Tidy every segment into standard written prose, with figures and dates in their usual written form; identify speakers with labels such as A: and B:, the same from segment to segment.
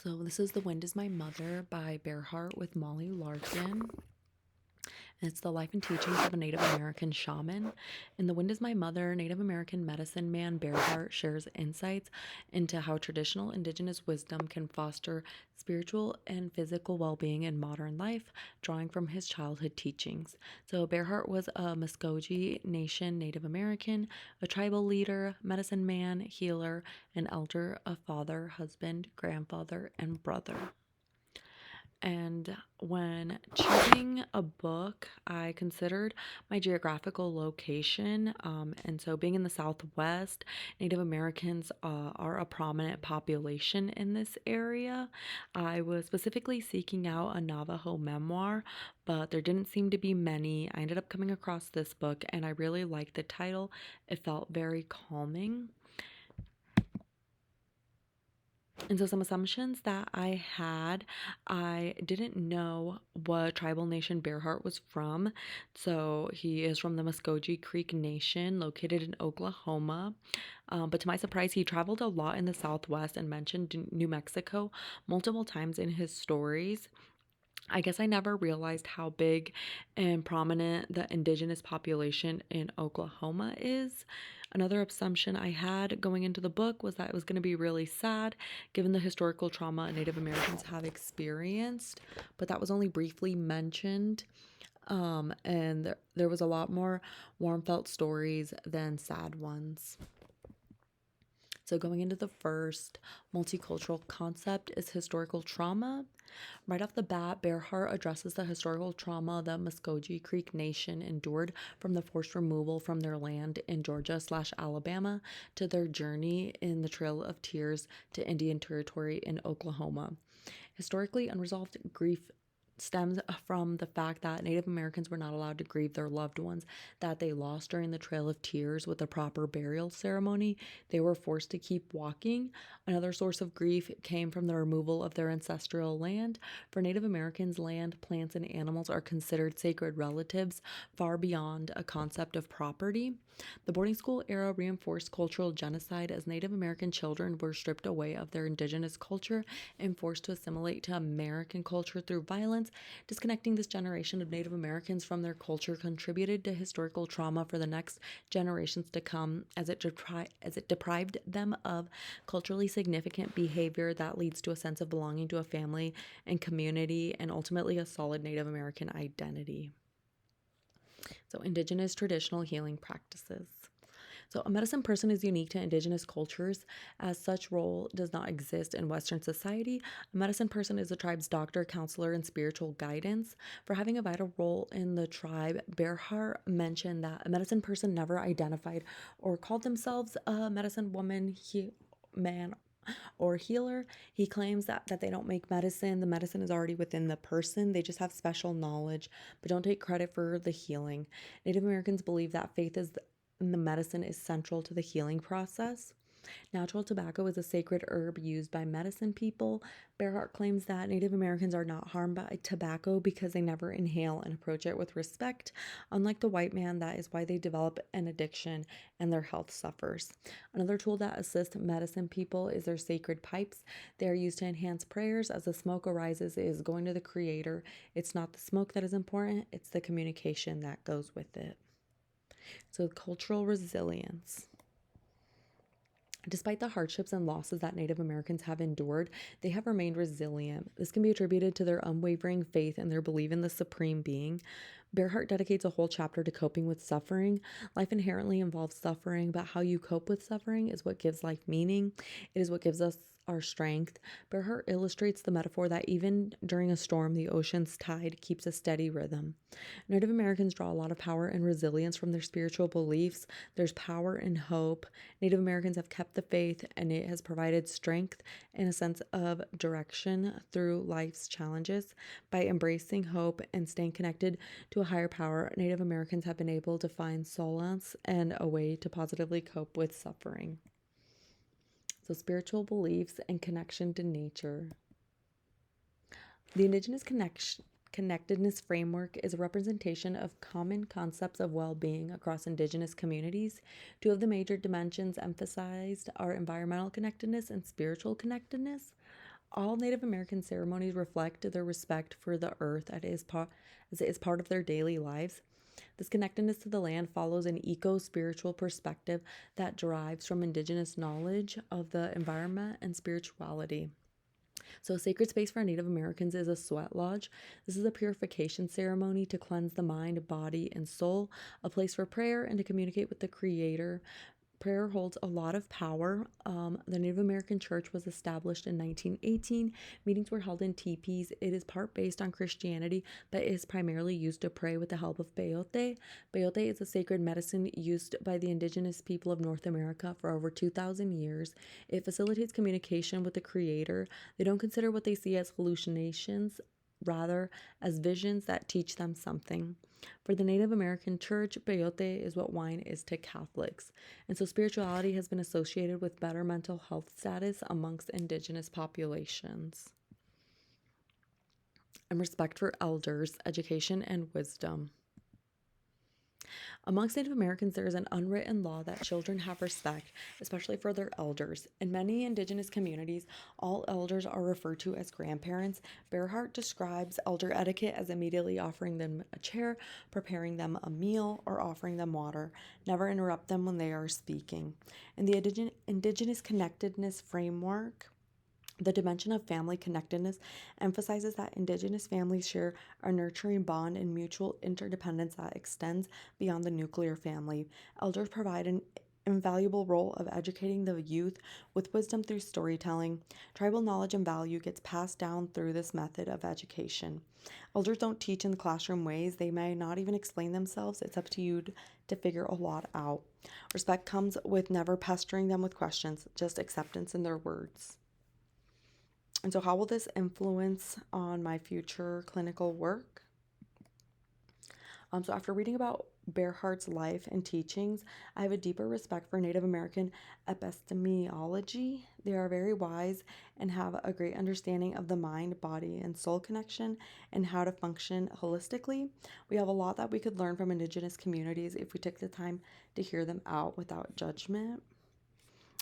A: So this is The Wind is My Mother by Bearheart with Molly Larkin. It's the life and teachings of a Native American shaman. In The Wind is My Mother, Native American medicine man Bearheart shares insights into how traditional indigenous wisdom can foster spiritual and physical well-being in modern life, drawing from his childhood teachings. So Bearheart was a Muskogee Nation Native American, a tribal leader, medicine man, healer, an elder, a father, husband, grandfather, and brother. And when choosing a book, I considered my geographical location. And so, being in the Southwest, Native Americans are a prominent population in this area. I was specifically seeking out a Navajo memoir, but there didn't seem to be many. I ended up coming across this book, and I really liked the title. It felt very calming. And so, some assumptions that I didn't know what tribal nation Bearheart was from. So, he is from the Muskogee Creek Nation located in Oklahoma. But to my surprise, he traveled a lot in the Southwest and mentioned New Mexico multiple times in his stories. I guess I never realized how big and prominent the indigenous population in Oklahoma is. Another assumption I had going into the book was that it was going to be really sad given the historical trauma Native Americans have experienced, but that was only briefly mentioned. And there was a lot more warm felt stories than sad ones. So, going into the first multicultural concept is historical trauma. Right off the bat, Bearheart addresses the historical trauma the Muskogee Creek Nation endured from the forced removal from their land in Georgia/Alabama to their journey in the Trail of Tears to Indian Territory in Oklahoma. Historically, unresolved grief stems from the fact that Native Americans were not allowed to grieve their loved ones that they lost during the Trail of Tears with a proper burial ceremony. They were forced to keep walking. Another source of grief came from the removal of their ancestral land. For Native Americans, land, plants, and animals are considered sacred relatives far beyond a concept of property. The boarding school era reinforced cultural genocide as Native American children were stripped away of their indigenous culture and forced to assimilate to American culture through violence. Disconnecting this generation of Native Americans from their culture contributed to historical trauma for the next generations to come, as it deprived them of culturally significant behavior that leads to a sense of belonging to a family and community, and ultimately a solid Native American identity. So, Indigenous traditional healing practices. So, a medicine person is unique to Indigenous cultures, as such role does not exist in Western society. A medicine person is the tribe's doctor, counselor, and spiritual guidance. For having a vital role in the tribe, Bearheart mentioned that a medicine person never identified or called themselves a medicine woman, man, or healer. He claims that they don't make medicine. The medicine is already within the person. They just have special knowledge, but don't take credit for the healing. Native Americans believe that faith is in the medicine is central to the healing process. Natural tobacco is a sacred herb used by medicine people. Bearheart claims that Native Americans are not harmed by tobacco because they never inhale and approach it with respect. Unlike the white man, that is why they develop an addiction and their health suffers. Another tool that assists medicine people is their sacred pipes. They are used to enhance prayers as the smoke arises. It is going to the Creator. It's not the smoke that is important, it's the communication that goes with it. So, cultural resilience. Despite the hardships and losses that Native Americans have endured, they have remained resilient. This can be attributed to their unwavering faith and their belief in the Supreme Being. Bearheart dedicates a whole chapter to coping with suffering. Life inherently involves suffering, but how you cope with suffering is what gives life meaning. It is what gives us our strength. Bearheart illustrates the metaphor that even during a storm, the ocean's tide keeps a steady rhythm. Native Americans draw a lot of power and resilience from their spiritual beliefs. There's power in hope. Native Americans have kept the faith, and it has provided strength and a sense of direction through life's challenges. By embracing hope and staying connected to a higher power, Native Americans have been able to find solace and a way to positively cope with suffering. So, spiritual beliefs and connection to nature. The Indigenous Connectedness Framework is a representation of common concepts of well-being across Indigenous communities. Two of the major dimensions emphasized are environmental connectedness and spiritual connectedness. All Native American ceremonies reflect their respect for the earth as it is part of their daily lives. This connectedness to the land follows an eco spiritual perspective that derives from indigenous knowledge of the environment and spirituality. So, a sacred space for Native Americans is a sweat lodge. This is a purification ceremony to cleanse the mind, body, and soul, a place for prayer and to communicate with the Creator. Prayer holds a lot of power. The Native American Church was established in 1918. Meetings were held in teepees. It is part based on Christianity, but is primarily used to pray with the help of peyote. Peyote is a sacred medicine used by the indigenous people of North America for over 2,000 years. It facilitates communication with the Creator. They don't consider what they see as hallucinations, rather, as visions that teach them something. For the Native American church, peyote is what wine is to Catholics. And so spirituality has been associated with better mental health status amongst indigenous populations. And respect for elders, education, and wisdom. Amongst Native Americans, there is an unwritten law that children have respect, especially for their elders. In many indigenous communities, all elders are referred to as grandparents. Bearhart describes elder etiquette as immediately offering them a chair, preparing them a meal, or offering them water. Never interrupt them when they are speaking. In the indigenous connectedness framework, the dimension of family connectedness emphasizes that Indigenous families share a nurturing bond and mutual interdependence that extends beyond the nuclear family. Elders provide an invaluable role of educating the youth with wisdom through storytelling. Tribal knowledge and value gets passed down through this method of education. Elders don't teach in the classroom ways, they may not even explain themselves. It's up to you to figure a lot out. Respect comes with never pestering them with questions, just acceptance in their words. And so, how will this influence on my future clinical work? So, after reading about Bearhart's life and teachings, I have a deeper respect for Native American epistemology. They are very wise and have a great understanding of the mind, body, and soul connection and how to function holistically. We have a lot that we could learn from Indigenous communities if we took the time to hear them out without judgment.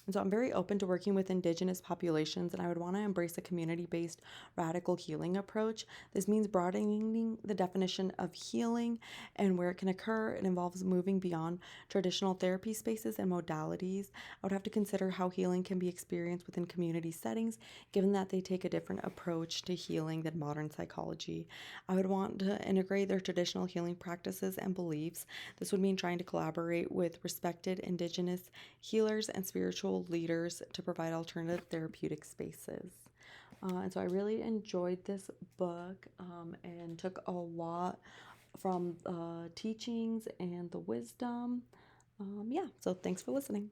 A: And so I'm very open to working with Indigenous populations, and I would want to embrace a community based radical healing approach. This means broadening the definition of healing and where it can occur. It involves moving beyond traditional therapy spaces and modalities. I would have to consider how healing can be experienced within community settings, given that they take a different approach to healing than modern psychology. I would want to integrate their traditional healing practices and beliefs. This would mean trying to collaborate with respected Indigenous healers and spiritual leaders to provide alternative therapeutic spaces. And so I really enjoyed this book and took a lot from teachings and the wisdom. Yeah, so thanks for listening.